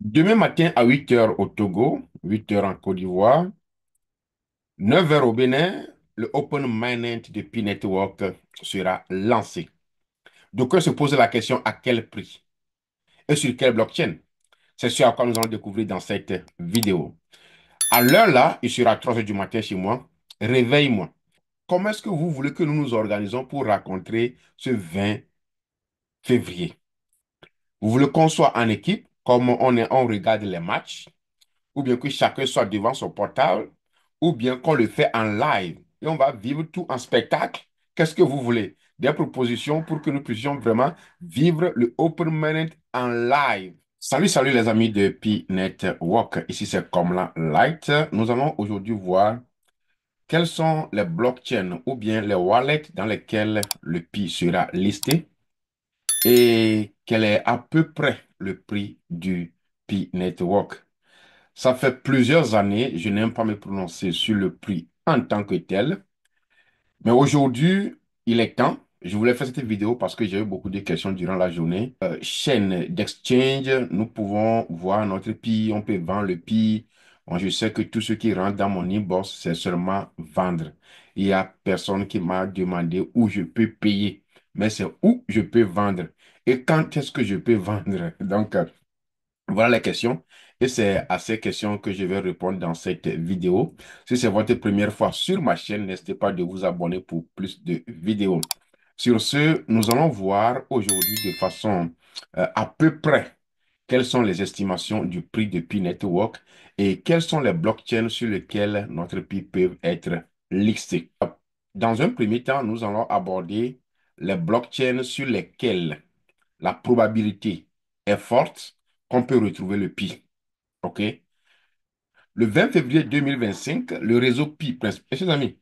Demain matin à 8 heures au Togo, 8 heures en Côte d'Ivoire, 9 heures au Bénin, le Open Mainnet de Pi Network sera lancé. Donc, on se pose la question à quel prix et sur quelle blockchain? C'est ce à quoi nous allons découvrir dans cette vidéo. À l'heure là, il sera 3 heures du matin chez moi. Réveille-moi. Comment est-ce que vous voulez que nous nous organisons pour rencontrer ce 20 février? Vous voulez qu'on soit en équipe, comme on regarde les matchs? Ou bien que chacun soit devant son portable, ou bien qu'on le fait en live et on va vivre tout en spectacle. Qu'est-ce que vous voulez? Des propositions pour que nous puissions vraiment vivre le Open Minute en live. Salut, salut les amis de Pi Network. Ici c'est Komla Light. Nous allons aujourd'hui voir quels sont les blockchains ou bien les wallets dans lesquels le Pi sera listé et quel est à peu près le prix du Pi Network. Ça fait plusieurs années, je n'aime pas me prononcer sur le prix en tant que tel, mais aujourd'hui, il est temps. Je voulais faire cette vidéo parce que j'ai eu beaucoup de questions durant la journée. Chaîne d'exchange, nous pouvons voir notre PI, on peut vendre le PI. Bon, je sais que tout ce qui rentre dans mon inbox, c'est seulement vendre. Il y a personne qui m'a demandé où je peux payer, mais c'est où je peux vendre et quand est-ce que je peux vendre. Donc, voilà les questions. Et c'est à ces questions que je vais répondre dans cette vidéo. Si c'est votre première fois sur ma chaîne, n'hésitez pas de vous abonner pour plus de vidéos. Sur ce, nous allons voir aujourd'hui de façon à peu près quelles sont les estimations du prix de Pi Network et quelles sont les blockchains sur lesquelles notre Pi peut être listé. Dans un premier temps, nous allons aborder les blockchains sur lesquelles la probabilité est forte qu'on peut retrouver le Pi. OK? Le 20 février 2025, le réseau Pi, et chers amis,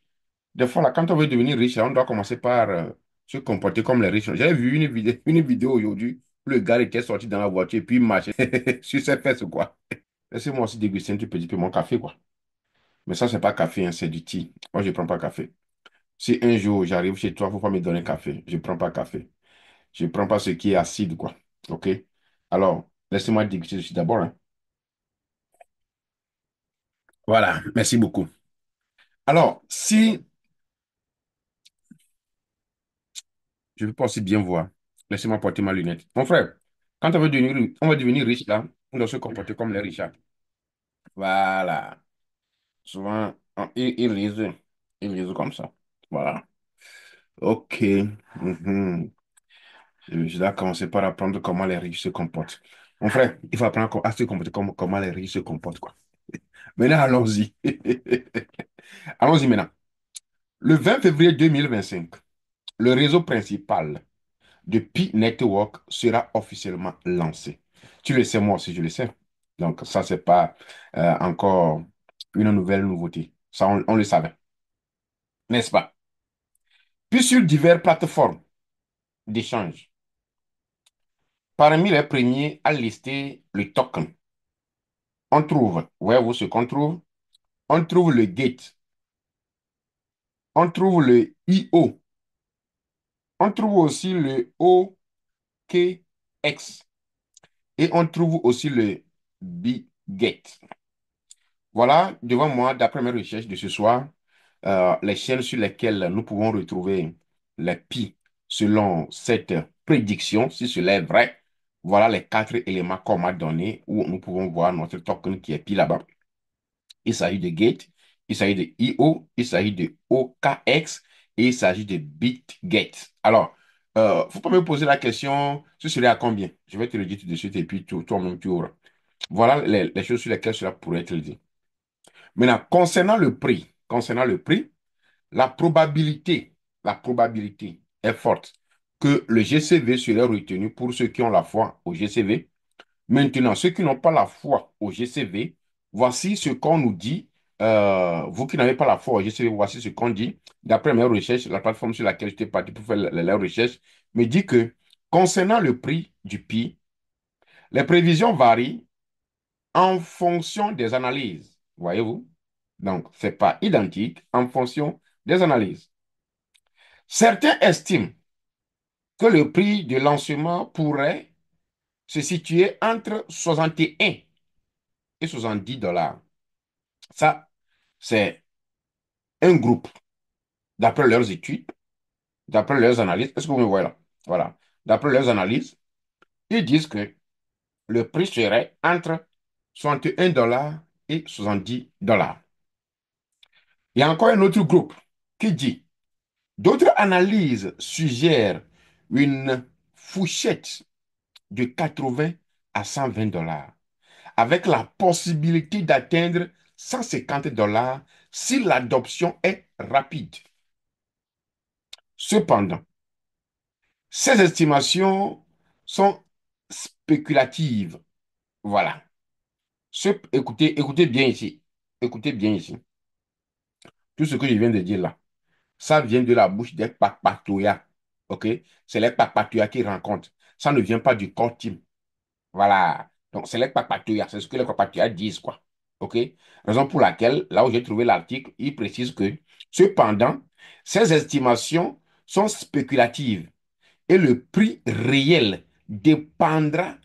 des fois, là, quand on veut devenir riche, là, on doit commencer par se comporter comme les riches. J'avais vu une vidéo aujourd'hui où le gars était sorti dans la voiture et puis il marchait sur ses fesses, quoi. Laissez-moi aussi déguster un tout petit peu mon café, quoi. Mais ça, c'est pas café, hein, c'est du thé. Moi, je ne prends pas café. Si un jour j'arrive chez toi, il ne faut pas me donner café. Je ne prends pas café. Je ne prends pas ce qui est acide, quoi. OK? Alors, laissez-moi déguster ceci d'abord, hein. Voilà, merci beaucoup. Alors, si je ne veux pas aussi bien voir, laissez-moi porter ma lunette. Mon frère, quand on va devenir riche, là, on doit se comporter comme les richards. Voilà. Souvent, ils lisent comme ça. Voilà. OK. Mhm. Je dois commencer par apprendre comment les riches se comportent. Mon frère, il faut apprendre à se comporter comme comment les riches se comportent, quoi. Maintenant, allons-y. Allons-y maintenant. Le 20 février 2025, le réseau principal de Pi Network sera officiellement lancé. Tu le sais, moi aussi, je le sais. Donc, ça, c'est pas encore une nouvelle nouveauté. Ça, on le savait, n'est-ce pas? Puis sur diverses plateformes d'échange, parmi les premiers à lister le token, on trouve, voyez-vous ce qu'on trouve? On trouve le Gate, on trouve le IO, on trouve aussi le OKX et on trouve aussi le BGate. Voilà, devant moi, d'après mes recherches de ce soir, les chaînes sur lesquelles nous pouvons retrouver les pi selon cette prédiction, si cela est vrai. Voilà les quatre éléments qu'on m'a donnés où nous pouvons voir notre token qui est pi là-bas. Il s'agit de Gate, il s'agit de IO, il s'agit de OKX et il s'agit de BitGate. Alors, faut pas me poser la question, ce serait à combien? Je vais te le dire tout de suite et puis toi-même tu auras. Voilà les choses sur lesquelles cela pourrait être dit. Maintenant, concernant le prix, la probabilité est forte que le GCV serait retenu pour ceux qui ont la foi au GCV. Maintenant, ceux qui n'ont pas la foi au GCV, voici ce qu'on nous dit. Vous qui n'avez pas la foi au GCV, voici ce qu'on dit. D'après mes recherches, la plateforme sur laquelle j'étais parti pour faire la recherche me dit que concernant le prix du PI, les prévisions varient en fonction des analyses. Voyez-vous? Donc, ce n'est pas identique en fonction des analyses. Certains estiment que le prix de lancement pourrait se situer entre 61 et 70 dollars. Ça, c'est un groupe, d'après leurs études, d'après leurs analyses. Est-ce que vous me voyez là? Voilà. D'après leurs analyses, ils disent que le prix serait entre 61 dollars et 70 dollars. Il y a encore un autre groupe qui dit, d'autres analyses suggèrent une fourchette de 80 à 120 dollars, avec la possibilité d'atteindre 150 dollars si l'adoption est rapide. Cependant, ces estimations sont spéculatives. Voilà. Écoutez bien ici. Écoutez bien ici. Tout ce que je viens de dire là, ça vient de la bouche des papatouillas. OK? C'est les papatouillas qui rencontrent. Ça ne vient pas du corps team. Voilà. Donc, c'est les papatouillas. C'est ce que les papatouillas disent, quoi. OK? Raison pour laquelle, là où j'ai trouvé l'article, il précise que, cependant, ces estimations sont spéculatives et le prix réel dépendra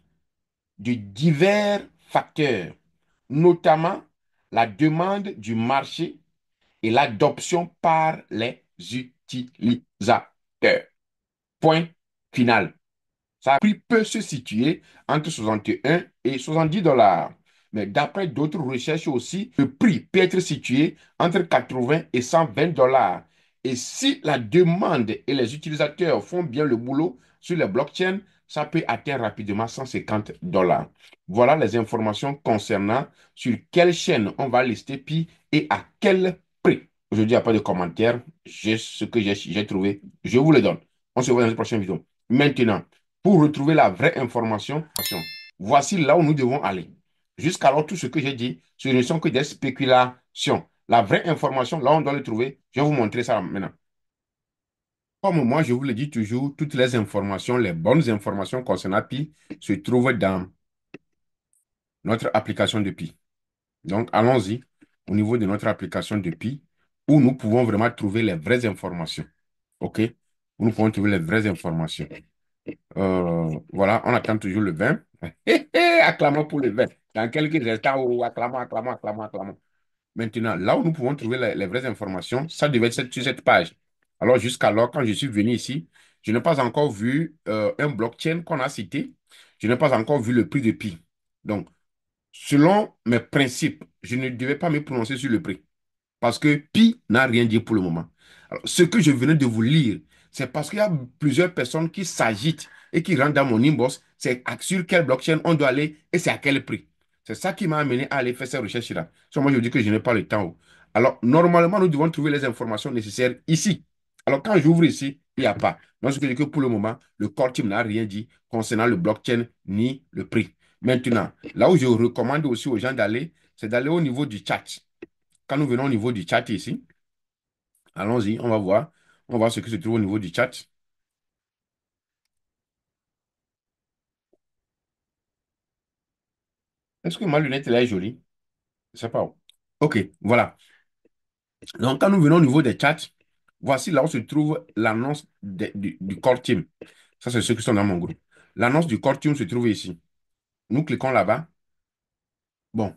de divers facteurs, notamment la demande du marché et l'adoption par les utilisateurs. Point final. Ça prix peut se situer entre 61 et 70 dollars. Mais d'après d'autres recherches aussi, le prix peut être situé entre 80 et 120 dollars. Et si la demande et les utilisateurs font bien le boulot sur les blockchains, ça peut atteindre rapidement 150 dollars. Voilà les informations concernant sur quelle chaîne on va lister Pi et à quel prix. Aujourd'hui, il n'y a pas de commentaires. J'ai ce que j'ai trouvé. Je vous le donne. On se voit dans une prochaine vidéo. Maintenant, pour retrouver la vraie information, voici là où nous devons aller. Jusqu'alors, tout ce que j'ai dit, ce ne sont que des spéculations. La vraie information, là, on doit le trouver. Je vais vous montrer ça maintenant. Comme moi, je vous le dis toujours, toutes les informations, les bonnes informations concernant Pi se trouvent dans notre application de Pi. Donc, allons-y au niveau de notre application de Pi, où nous pouvons vraiment trouver les vraies informations. OK? Où nous pouvons trouver les vraies informations. Voilà, on attend toujours le 20. Acclamons pour le 20. Dans quelques instants, oh, acclamons, acclamons, acclamons, acclamons. Maintenant, là où nous pouvons trouver les vraies informations, ça devait être sur cette page. Alors, jusqu'alors, quand je suis venu ici, je n'ai pas encore vu un blockchain qu'on a cité. Je n'ai pas encore vu le prix de Pi. Donc, selon mes principes, je ne devais pas me prononcer sur le prix. Parce que Pi n'a rien dit pour le moment. Alors, ce que je venais de vous lire, c'est parce qu'il y a plusieurs personnes qui s'agitent et qui rentrent dans mon inbox. C'est sur quelle blockchain on doit aller et c'est à quel prix. C'est ça qui m'a amené à aller faire ces recherches-là. Moi, je dis que je n'ai pas le temps. Alors, normalement, nous devons trouver les informations nécessaires ici. Alors, quand j'ouvre ici, il n'y a pas. Donc, ce que je dis que pour le moment, le core team n'a rien dit concernant le blockchain ni le prix. Maintenant, là où je recommande aussi aux gens d'aller, c'est d'aller au niveau du chat. Quand nous venons au niveau du chat ici, allons-y, on va voir. On va voir ce qui se trouve au niveau du chat. Est-ce que ma lunette là est jolie? Je ne sais pas. OK, voilà. Donc, quand nous venons au niveau des chats, voici là où se trouve l'annonce du core team. Ça, c'est ceux qui sont dans mon groupe. L'annonce du core team se trouve ici. Nous cliquons là-bas. Bon,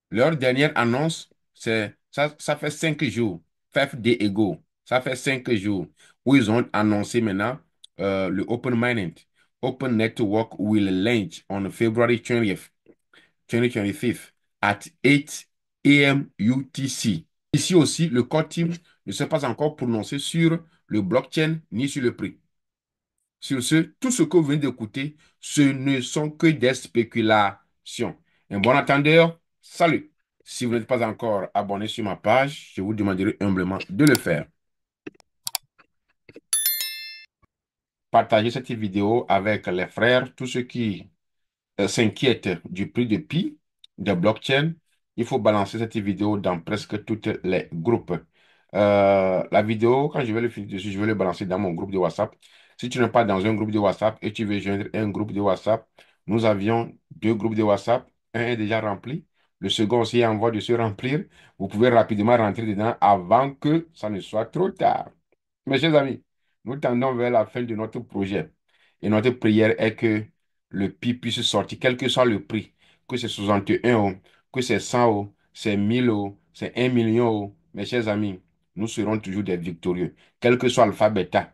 leur dernière annonce, c'est ça fait 5 jours. 5 days ago. Ça fait 5 jours où ils ont annoncé maintenant le Open Mainnet. Open Network will launch on February 20th, 2025 at 8 a.m. UTC. Ici aussi, le core team ne s'est pas encore prononcé sur le blockchain ni sur le prix. Sur ce, tout ce que vous venez d'écouter, ce ne sont que des spéculations. Un bon attendeur, salut. Si vous n'êtes pas encore abonné sur ma page, je vous demanderai humblement de le faire. Partagez cette vidéo avec les frères, tous ceux qui s'inquiètent du prix de Pi, de blockchain. Il faut balancer cette vidéo dans presque tous les groupes. La vidéo, quand je vais le finir dessus, je vais le balancer dans mon groupe de WhatsApp. Si tu n'es pas dans un groupe de WhatsApp et tu veux joindre un groupe de WhatsApp, nous avions 2 groupes de WhatsApp. Un est déjà rempli. Le second aussi est en voie de se remplir. Vous pouvez rapidement rentrer dedans avant que ça ne soit trop tard. Mes chers amis, nous tendons vers la fin de notre projet. Et notre prière est que le prix puisse sortir, quel que soit le prix, que c'est 61 ou que c'est 100 euros, c'est 1000 euros, c'est 1 million euros, mes chers amis, nous serons toujours des victorieux, quel que soit l'alpha bêta,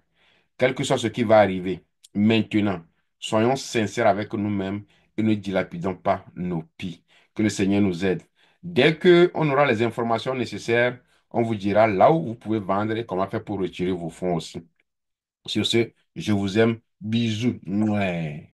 quel que soit ce qui va arriver. Maintenant, soyons sincères avec nous-mêmes et ne dilapidons pas nos pieds. Que le Seigneur nous aide. Dès qu'on aura les informations nécessaires, on vous dira là où vous pouvez vendre et comment faire pour retirer vos fonds aussi. Sur ce, je vous aime. Bisous. Ouais.